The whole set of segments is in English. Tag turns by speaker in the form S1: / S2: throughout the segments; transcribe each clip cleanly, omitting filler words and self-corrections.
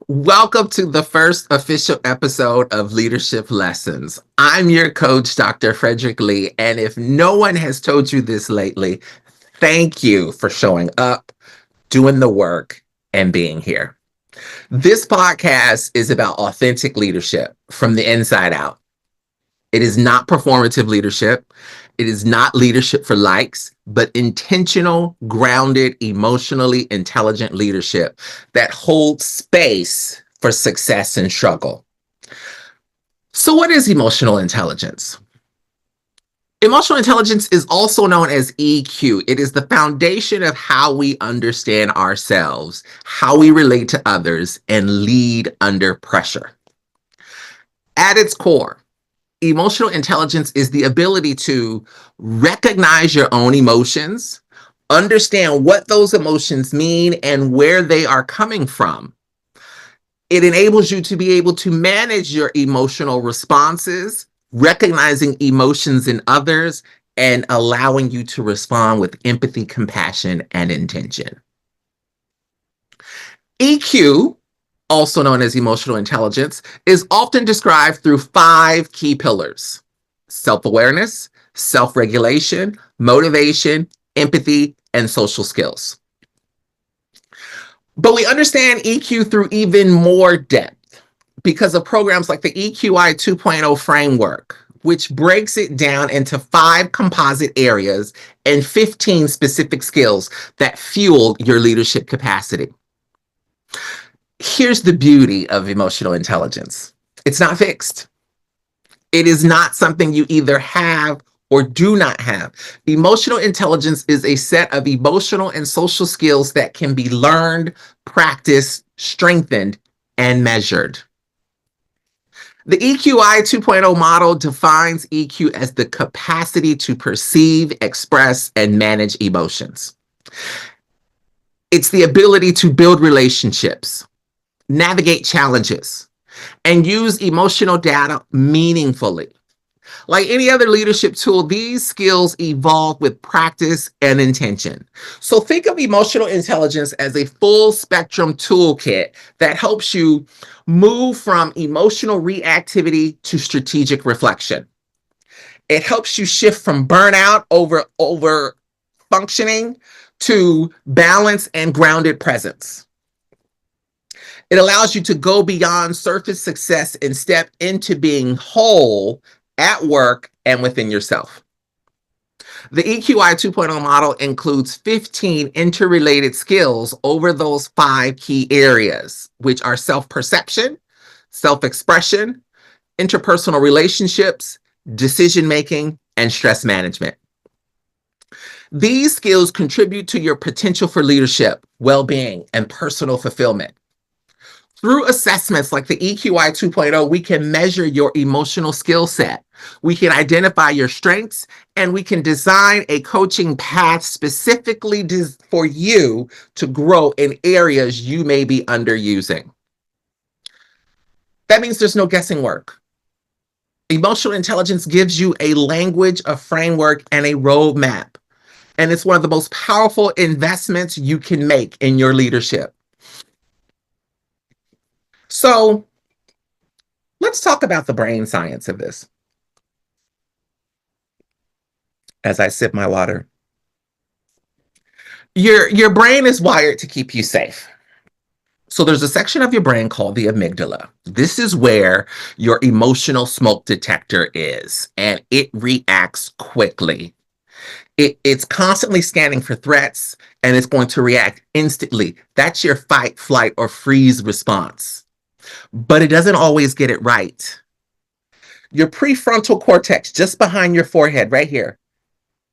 S1: Welcome to the first official episode of Leadership Lessons. I'm your coach, Dr. Fredrick Lee, and if no one has told you this lately, thank you for showing up, doing the work, and being here. This podcast is about authentic leadership from the inside out. It is not performative leadership. It is not leadership for likes, but intentional, grounded, emotionally intelligent leadership that holds space for success and struggle. So, what is emotional intelligence? Emotional intelligence is also known as EQ. It is the foundation of how we understand ourselves, how we relate to others, and lead under pressure. At its core, emotional intelligence is the ability to recognize your own emotions, understand what those emotions mean and where they are coming from. It enables you to be able to manage your emotional responses, recognizing emotions in others, and allowing you to respond with empathy, compassion, and intention. EQ, also known as emotional intelligence, is often described through 5 key pillars: self-awareness, self-regulation, motivation, empathy, and social skills. But we understand EQ through even more depth because of programs like the EQI 2.0 framework, which breaks it down into 5 composite areas and 15 specific skills that fuel your leadership capacity. Here's the beauty of emotional intelligence. It's not fixed. It is not something you either have or do not have. Emotional intelligence is a set of emotional and social skills that can be learned, practiced, strengthened, and measured. The EQI 2.0 model defines EQ as the capacity to perceive, express, and manage emotions. It's the ability to build relationships, navigate challenges, and use emotional data meaningfully. Like any other leadership tool, these skills evolve with practice and intention. So think of emotional intelligence as a full spectrum toolkit that helps you move from emotional reactivity to strategic reflection. It helps you shift from burnout over functioning to balance and grounded presence. It allows you to go beyond surface success and step into being whole at work and within yourself. The EQI 2.0 model includes 15 interrelated skills over those 5 key areas, which are self-perception, self-expression, interpersonal relationships, decision-making, and stress management. These skills contribute to your potential for leadership, well-being, and personal fulfillment. Through assessments like the EQI 2.0, we can measure your emotional skill set. We can identify your strengths, and we can design a coaching path specifically for you to grow in areas you may be underusing. That means there's no guessing work. Emotional intelligence gives you a language, a framework, and a roadmap. And it's one of the most powerful investments you can make in your leadership. So let's talk about the brain science of this. As I sip my water. Your brain is wired to keep you safe. So there's a section of your brain called the amygdala. This is where your emotional smoke detector is, and it reacts quickly. It's constantly scanning for threats, and it's going to react instantly. That's your fight, flight, or freeze response. But it doesn't always get it right. Your prefrontal cortex, just behind your forehead, right here,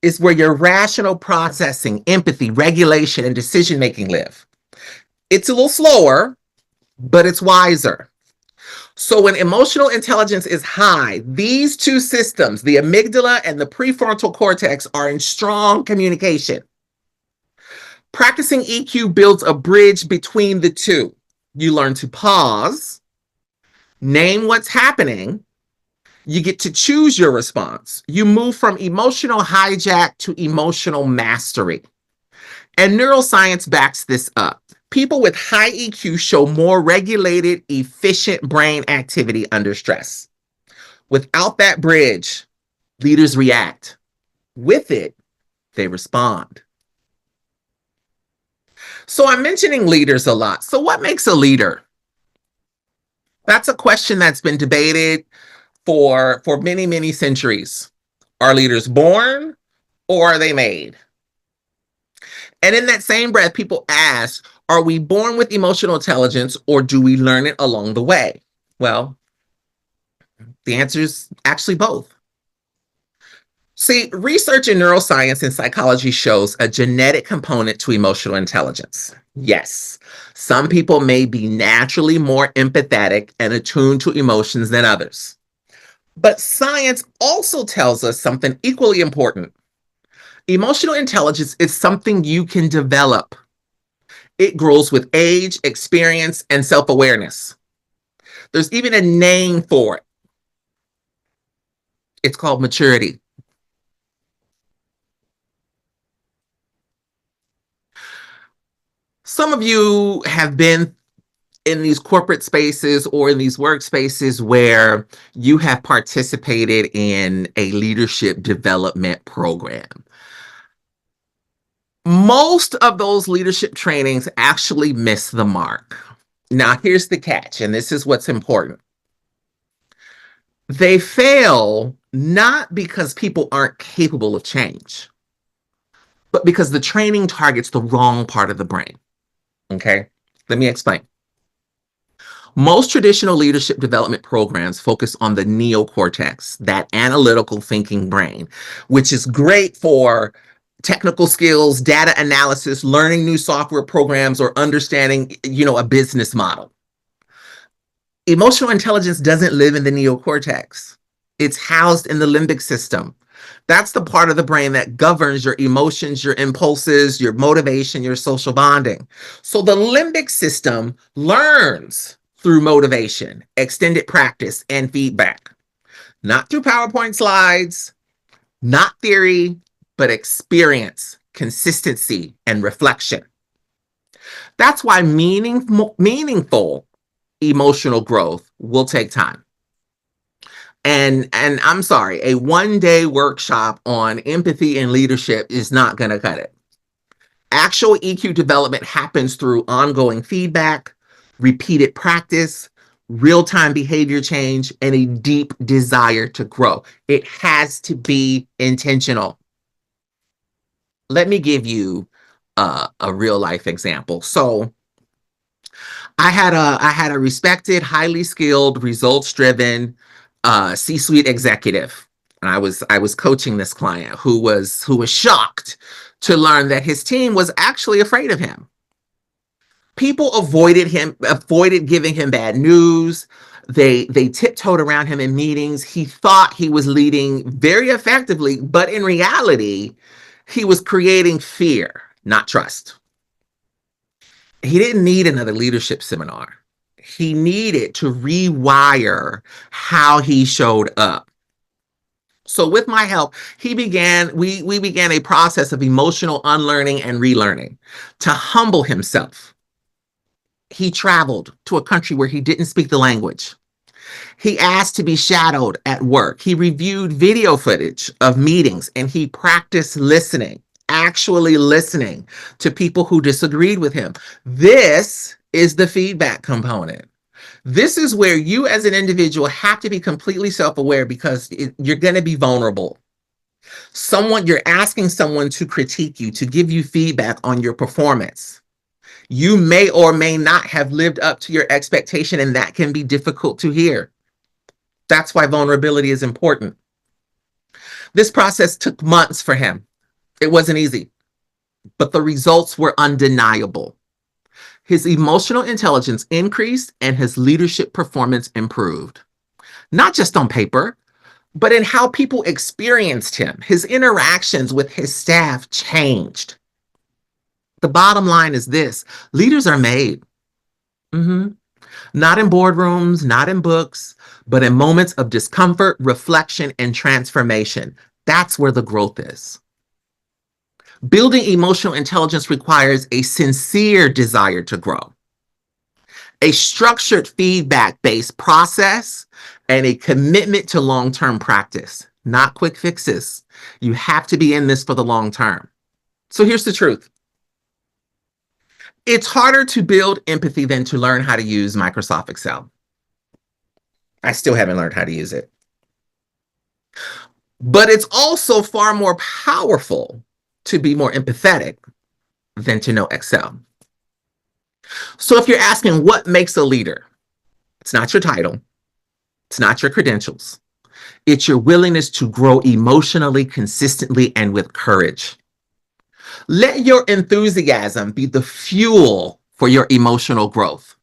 S1: is where your rational processing, empathy, regulation, and decision-making live. It's a little slower, but it's wiser. So when emotional intelligence is high, these 2 systems, the amygdala and the prefrontal cortex, are in strong communication. Practicing EQ builds a bridge between the 2. You learn to pause, name what's happening. You get to choose your response. You move from emotional hijack to emotional mastery. And neuroscience backs this up. People with high EQ show more regulated, efficient brain activity under stress. Without that bridge, leaders react. With it, they respond. So I'm mentioning leaders a lot. So what makes a leader? That's a question that's been debated for many, many centuries. Are leaders born or are they made? And in that same breath, people ask, are we born with emotional intelligence or do we learn it along the way? Well, the answer is actually both. See, research in neuroscience and psychology shows a genetic component to emotional intelligence. Yes, some people may be naturally more empathetic and attuned to emotions than others. But science also tells us something equally important. Emotional intelligence is something you can develop. It grows with age, experience, and self-awareness. There's even a name for it. It's called maturity. Some of you have been in these corporate spaces or in these workspaces where you have participated in a leadership development program. Most of those leadership trainings actually miss the mark. Now, here's the catch, and this is what's important. They fail not because people aren't capable of change, but because the training targets the wrong part of the brain. Okay, let me explain. Most traditional leadership development programs focus on the neocortex, that analytical thinking brain, which is great for technical skills, data analysis, learning new software programs, or understanding, a business model. Emotional intelligence doesn't live in the neocortex. It's housed in the limbic system. That's the part of the brain that governs your emotions, your impulses, your motivation, your social bonding. So the limbic system learns through motivation, extended practice, and feedback. Not through PowerPoint slides, not theory, but experience, consistency, and reflection. That's why meaningful emotional growth will take time. And I'm sorry, a one-day workshop on empathy and leadership is not going to cut it. Actual EQ development happens through ongoing feedback, repeated practice, real-time behavior change, and a deep desire to grow. It has to be intentional. Let me give you a real-life example. So I had a respected, highly skilled, results-driven C-suite executive, and I was coaching this client who was shocked to learn that his team was actually afraid of him. People avoided giving him bad news. They tiptoed around him in meetings. He thought he was leading very effectively, but in reality, he was creating fear, not trust. He didn't need another leadership seminar. He needed to rewire how he showed up. So with my help, we began a process of emotional unlearning and relearning to humble himself. He traveled to a country where he didn't speak the language. He asked to be shadowed at work. He reviewed video footage of meetings and he practiced listening, actually listening to people who disagreed with him. This is the feedback component. This is where you as an individual have to be completely self-aware because you're going to be vulnerable. You're asking someone to critique you, to give you feedback on your performance. You may or may not have lived up to your expectation, and that can be difficult to hear. That's why vulnerability is important. This process took months for him. It wasn't easy, but the results were undeniable. His emotional intelligence increased and his leadership performance improved. Not just on paper, but in how people experienced him. His interactions with his staff changed. The bottom line is this: leaders are made. Not in boardrooms, not in books, but in moments of discomfort, reflection, and transformation. That's where the growth is. Building emotional intelligence requires a sincere desire to grow, a structured feedback-based process, and a commitment to long-term practice, not quick fixes. You have to be in this for the long term. So here's the truth. It's harder to build empathy than to learn how to use Microsoft Excel. I still haven't learned how to use it. But it's also far more powerful to be more empathetic than to know Excel. So if you're asking what makes a leader, it's not your title, it's not your credentials, it's your willingness to grow emotionally, consistently, and with courage. Let your enthusiasm be the fuel for your emotional growth.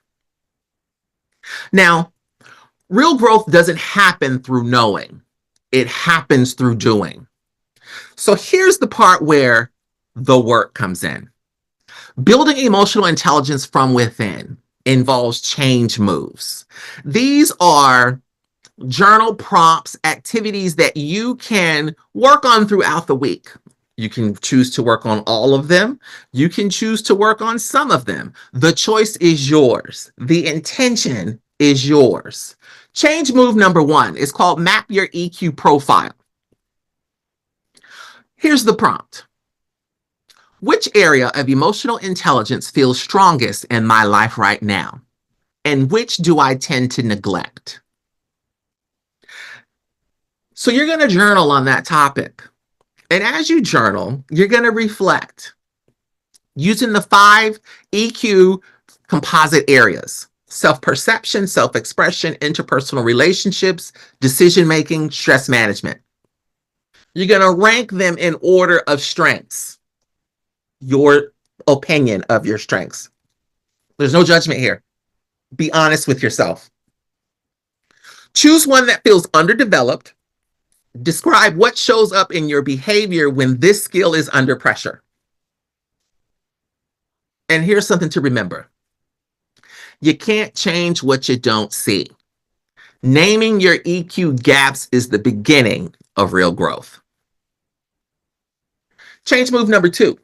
S1: Now, real growth doesn't happen through knowing. It happens through doing. So here's the part where the work comes in. Building emotional intelligence from within involves change moves. These are journal prompts, activities that you can work on throughout the week. You can choose to work on all of them. You can choose to work on some of them. The choice is yours. The intention is yours. Change move number 1 is called Map Your EQ Profile. Here's the prompt. Which area of emotional intelligence feels strongest in my life right now? And which do I tend to neglect? So you're going to journal on that topic. And as you journal, you're going to reflect using the 5 EQ composite areas: self-perception, self-expression, interpersonal relationships, decision-making, stress management. You're going to rank them in order of strengths. Your opinion of your strengths. There's no judgment here. Be honest with yourself. Choose one that feels underdeveloped. Describe what shows up in your behavior when this skill is under pressure. And here's something to remember. You can't change what you don't see. Naming your EQ gaps is the beginning of real growth. Change move number 2.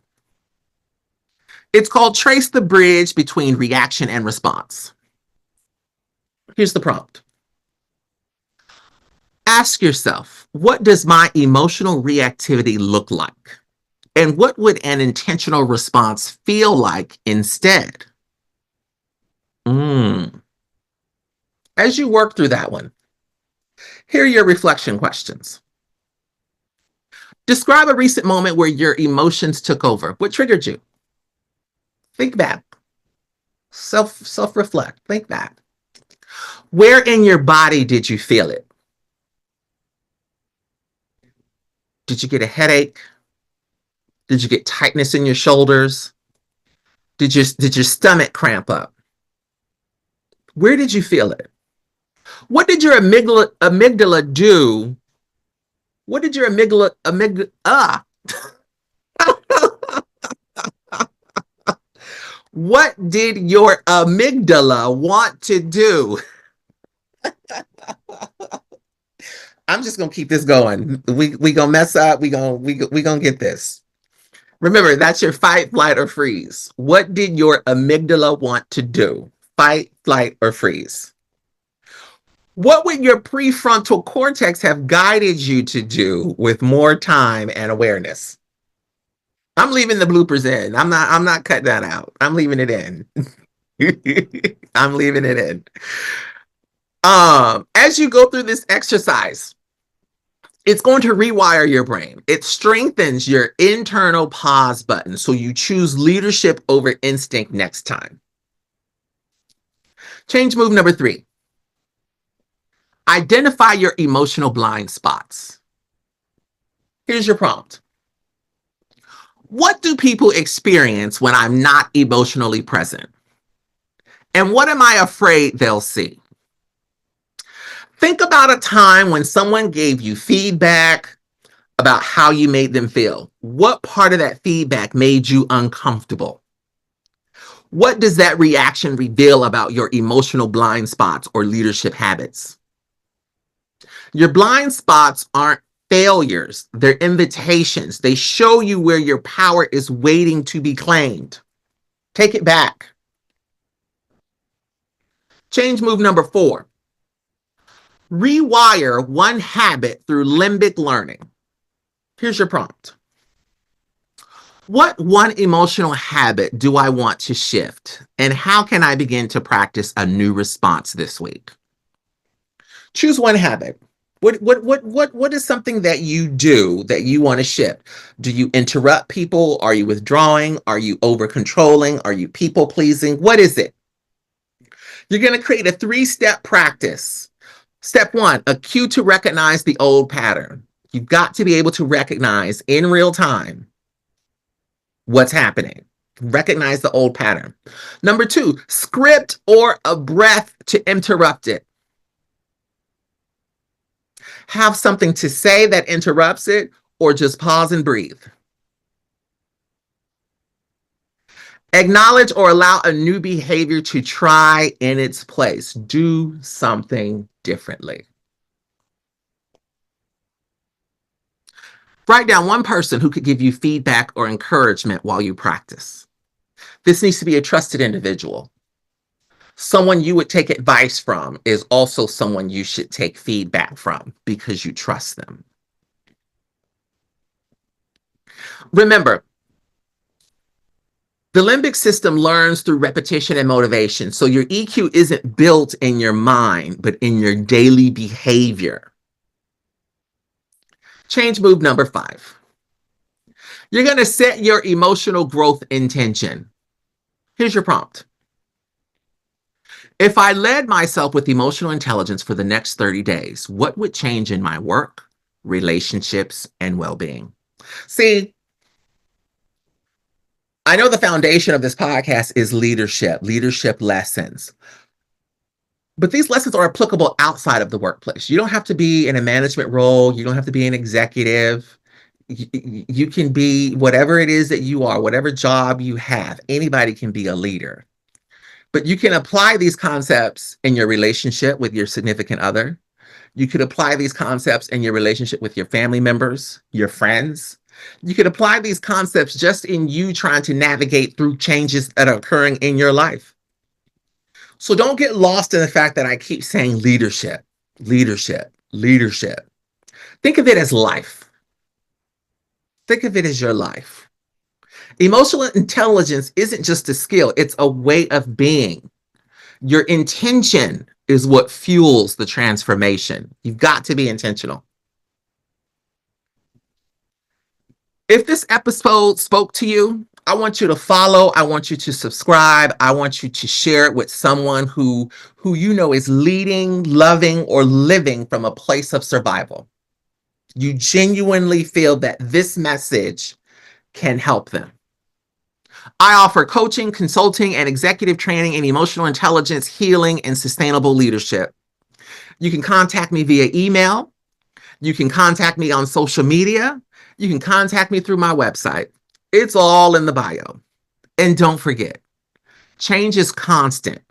S1: It's called Trace the Bridge Between Reaction and Response. Here's the prompt. Ask yourself, what does my emotional reactivity look like? And what would an intentional response feel like instead? As you work through that one, here are your reflection questions. Describe a recent moment where your emotions took over. What triggered you? Think back. Self-reflect. Think back. Where in your body did you feel it? Did you get a headache? Did you get tightness in your shoulders? Did your stomach cramp up? Where did you feel it? What did your amygdala do? What did your What did your amygdala want to do? I'm just gonna keep this going. We gonna mess up. We gonna get this. Remember, that's your fight, flight, or freeze. What did your amygdala want to do? Fight, flight, or freeze. What would your prefrontal cortex have guided you to do with more time and awareness? I'm leaving the bloopers in. I'm not cutting that out. I'm leaving it in. I'm leaving it in. As you go through this exercise, it's going to rewire your brain. It strengthens your internal pause button so you choose leadership over instinct next time. Change move number 3. Identify your emotional blind spots. Here's your prompt. What do people experience when I'm not emotionally present? And what am I afraid they'll see? Think about a time when someone gave you feedback about how you made them feel. What part of that feedback made you uncomfortable? What does that reaction reveal about your emotional blind spots or leadership habits? Your blind spots aren't failures, they're invitations. They show you where your power is waiting to be claimed. Take it back. Change move number 4. Rewire one habit through limbic learning. Here's your prompt. What one emotional habit do I want to shift? And how can I begin to practice a new response this week? Choose one habit. What is something that you do that you want to shift? Do you interrupt people? Are you withdrawing? Are you over controlling? Are you people pleasing? What is it? You're going to create a 3-step practice. Step 1, a cue to recognize the old pattern. You've got to be able to recognize in real time what's happening. Recognize the old pattern. Number 2, script or a breath to interrupt it. Have something to say that interrupts it, or just pause and breathe. Acknowledge or allow a new behavior to try in its place. Do something differently. Write down one person who could give you feedback or encouragement while you practice. This needs to be a trusted individual. Someone you would take advice from is also someone you should take feedback from because you trust them. Remember, the limbic system learns through repetition and motivation. So your EQ isn't built in your mind, but in your daily behavior. Change move number 5. You're going to set your emotional growth intention. Here's your prompt. If I led myself with emotional intelligence for the next 30 days, what would change in my work, relationships, and well-being? See, I know the foundation of this podcast is leadership lessons. But these lessons are applicable outside of the workplace. You don't have to be in a management role. You don't have to be an executive. You can be whatever it is that you are, whatever job you have. Anybody can be a leader. But you can apply these concepts in your relationship with your significant other. You could apply these concepts in your relationship with your family members, your friends. You could apply these concepts just in you trying to navigate through changes that are occurring in your life. So don't get lost in the fact that I keep saying leadership. Think of it as life. Think of it as your life. Emotional intelligence isn't just a skill, it's a way of being. Your intention is what fuels the transformation. You've got to be intentional. If this episode spoke to you, I want you to follow. I want you to subscribe. I want you to share it with someone who you know is leading, loving, or living from a place of survival. You genuinely feel that this message can help them. I offer coaching, consulting, and executive training in emotional intelligence, healing, and sustainable leadership. You can contact me via email. You can contact me on social media. You can contact me through my website. It's all in the bio. And don't forget, change is constant,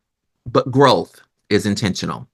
S1: but growth is intentional.